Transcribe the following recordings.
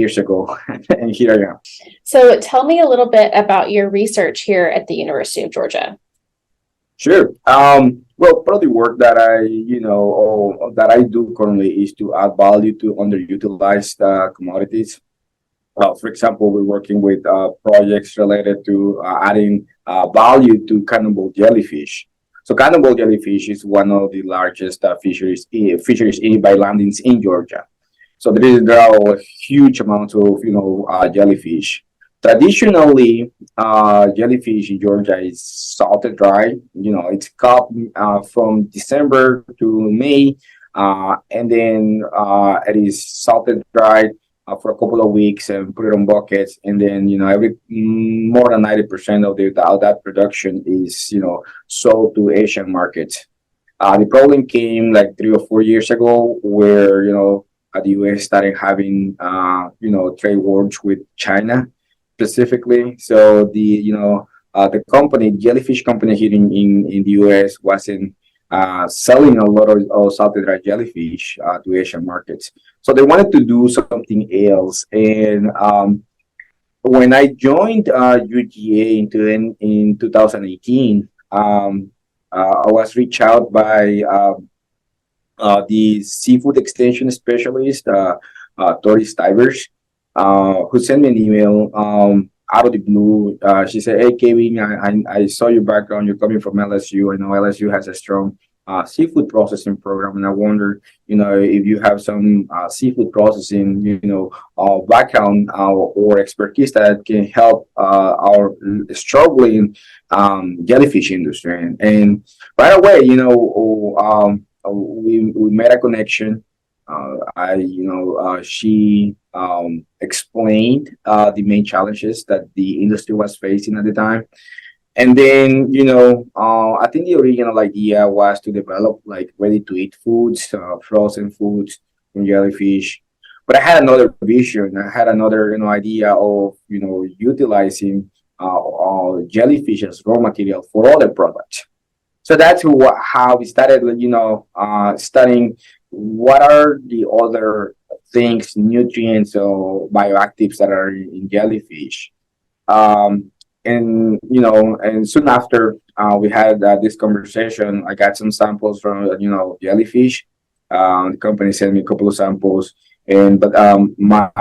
years ago, and here I am. So tell me a little bit about your research here at the University of Georgia. Sure. Well, part of the work that that I do currently is to add value to underutilized commodities. For example, we're working with projects related to adding value to cannibal jellyfish. So, cannibal jellyfish is one of the largest fisheries by landings in Georgia. So there are a huge amounts of jellyfish. Traditionally, jellyfish in Georgia is salted dry. It's caught from December to May, and then it is salted dry for a couple of weeks and put it on buckets, and then every more than 90% of that production is sold to Asian markets. The problem came like 3 or 4 years ago, where the U.S. started having trade wars with China specifically. So the company, jellyfish company here in the U.S. wasn't selling a lot of salted dry jellyfish to Asian markets. So they wanted to do something else. And when I joined UGA in 2018, I was reached out by the seafood extension specialist, Doris Stivers, who sent me an email out of the blue. She said, "Hey, Kevin, I saw your background. You're coming from LSU. I know LSU has a strong seafood processing program, and I wonder, if you have some seafood processing, background or expertise that can help our struggling jellyfish industry." And right away, we made a connection. She explained the main challenges that the industry was facing at the time. And then, I think the original idea was to develop like ready to eat foods, frozen foods from jellyfish. But I had another vision. I had another, idea of, utilizing jellyfish as raw material for other products. So that's how we started, studying what are the other things, nutrients or bioactives that are in jellyfish. And soon after we had this conversation, I got some samples from, jellyfish. The company sent me a couple of samples. But my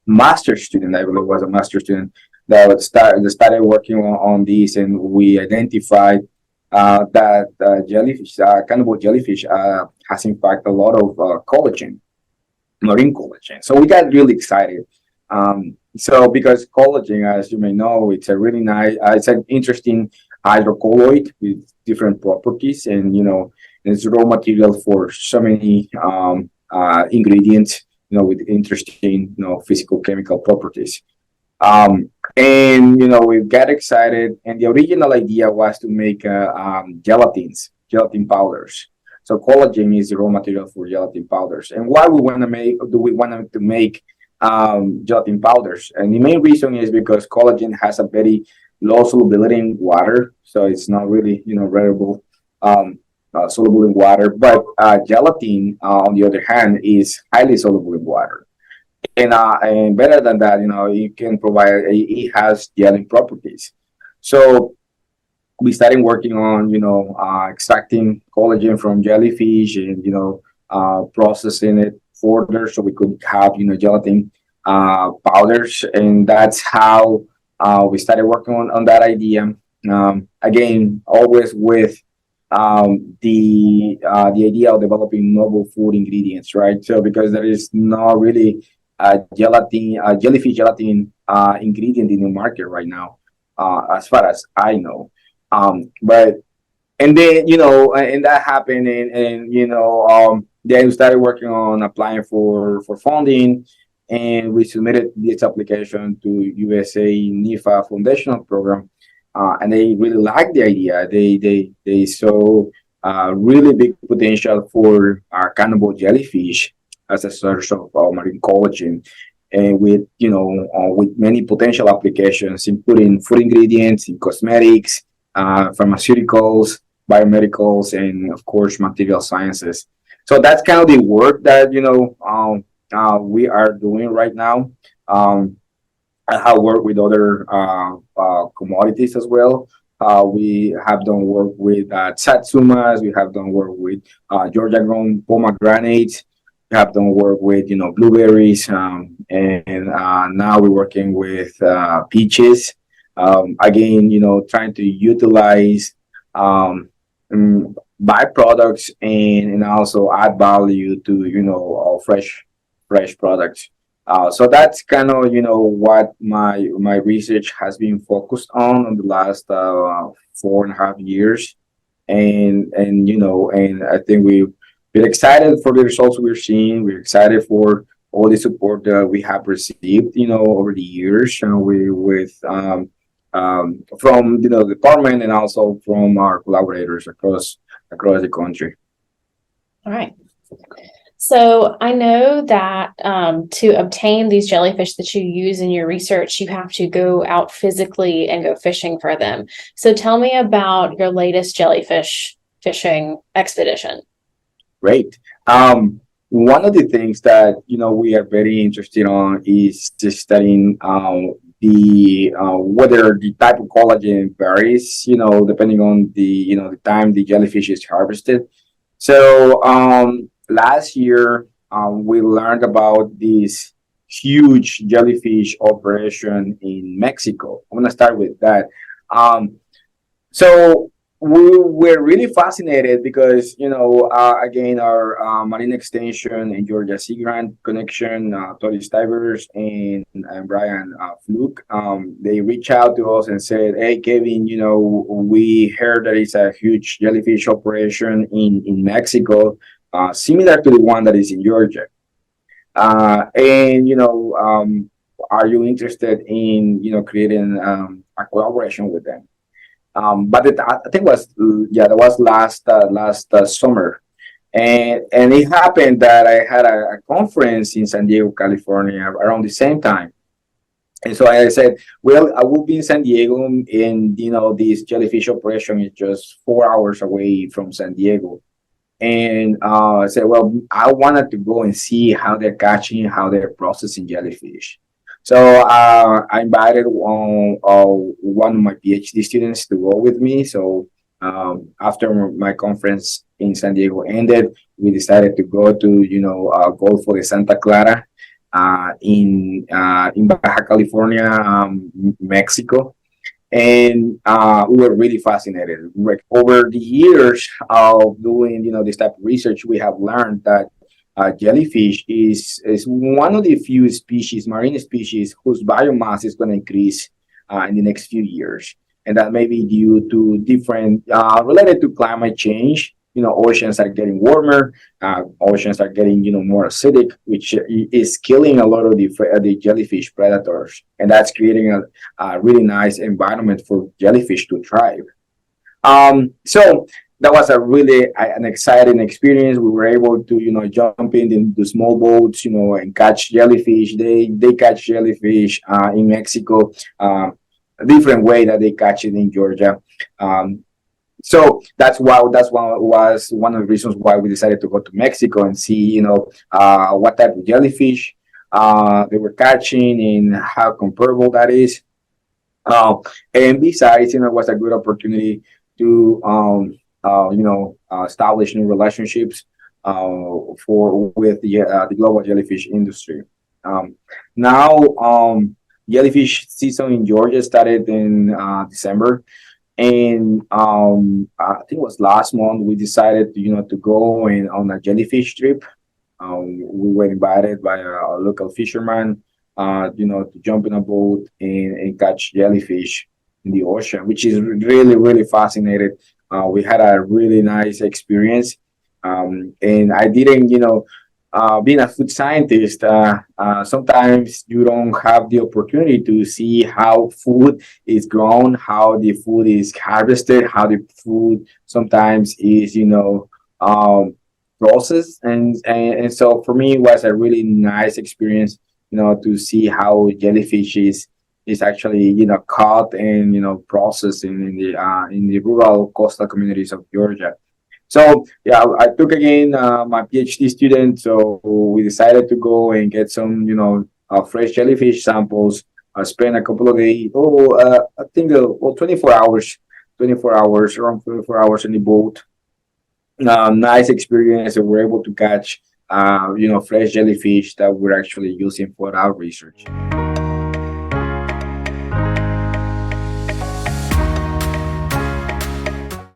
master student, I believe was a master student, that started working on this, and we identified that jellyfish, cannibal jellyfish, has in fact a lot of collagen, marine collagen. So we got really excited. So because collagen, as you may know, it's a really nice, it's an interesting hydrocolloid with different properties, and it's raw material for so many ingredients, with interesting, physical chemical properties. And we got excited, and the original idea was to make gelatin powders. So collagen is the raw material for gelatin powders. And why we want to make gelatin powders? And the main reason is because collagen has a very low solubility in water, so it's not really variable soluble in water. But gelatin, on the other hand, is highly soluble in water. And better than that, it can provide. It has gelling properties. So we started working on, extracting collagen from jellyfish, and processing it further so we could have, gelatin powders, and that's how we started working on that idea. Again, always with the idea of developing novel food ingredients, right? So because there is not really jellyfish gelatin ingredient in the market right now, as far as I know. But and then and that happened, and then we started working on applying for funding, and we submitted this application to USA NIFA Foundational Program, and they really liked the idea. They saw really big potential for cannibal jellyfish as a source of marine collagen, and with with many potential applications, including food ingredients, in cosmetics, pharmaceuticals, biomedicals, and of course material sciences. So that's kind of the work that we are doing right now. Um, I have worked with other commodities as well. We have done work with satsumas. We have done work with Georgia grown pomegranates. We have done work with blueberries, and now we're working with peaches. Again, trying to utilize um, byproducts and also add value to fresh products. So that's kind of what my research has been focused on the last 4.5 years, and I think we're excited for the results we're seeing. We're excited for all the support that we have received, over the years, with from the department and also from our collaborators across the country. All right. So I know that to obtain these jellyfish that you use in your research, you have to go out physically and go fishing for them. So tell me about your latest jellyfish fishing expedition. Great. One of the things that we are very interested on is just studying the whether the type of collagen varies, depending on the time the jellyfish is harvested. So last year, we learned about this huge jellyfish operation in Mexico. I'm gonna start with that. So we were really fascinated because again, our marine extension and Georgia Sea Grant connection, Tori Stivers and Brian Fluke, they reached out to us and said, "Hey, Kevin, we heard that it's a huge jellyfish operation in Mexico, similar to the one that is in Georgia, and are you interested in creating a collaboration with them?" But I think was yeah, that was last summer, and it happened that I had a conference in San Diego, California, around the same time. And so I said, well, I will be in San Diego, and this jellyfish operation is just 4 hours away from San Diego. And I said, well, I wanted to go and see how they're catching, how they're processing jellyfish. So I invited one of my PhD students to go with me. So after my conference in San Diego ended, we decided to go to Gulf de Santa Clara, in Baja California, Mexico, and we were really fascinated. Like over the years of doing this type of research, we have learned that jellyfish is one of the few species, marine species, whose biomass is going to increase in the next few years, and that may be due to different related to climate change. Oceans are getting warmer, oceans are getting more acidic, which is killing a lot of the jellyfish predators, and that's creating a really nice environment for jellyfish to thrive. So that was a really an exciting experience. We were able to jump in the small boats, and catch jellyfish. They catch jellyfish in Mexico, a different way that they catch it in Georgia. So that's why was one of the reasons why we decided to go to Mexico and see what type of jellyfish they were catching and how comparable that is. And besides, it was a good opportunity to establish new relationships for with the global jellyfish industry. Um, Now, jellyfish season in Georgia started in December, and I think it was last month we decided to go on a jellyfish trip. We were invited by a local fisherman, to jump in a boat and catch jellyfish in the ocean, which is really, really fascinating. We had a really nice experience. And I didn't, being a food scientist, sometimes you don't have the opportunity to see how food is grown, how the food is harvested, how the food sometimes is, um, processed. And so for me, it was a really nice experience, to see how jellyfish is actually, caught and, processed in the rural coastal communities of Georgia. So yeah, I took again my PhD student. So we decided to go and get some, fresh jellyfish samples. I spent a couple of days. I think 24 hours, 24 hours, around 24 hours in the boat. Nice experience. And we're able to catch, fresh jellyfish that we're actually using for our research.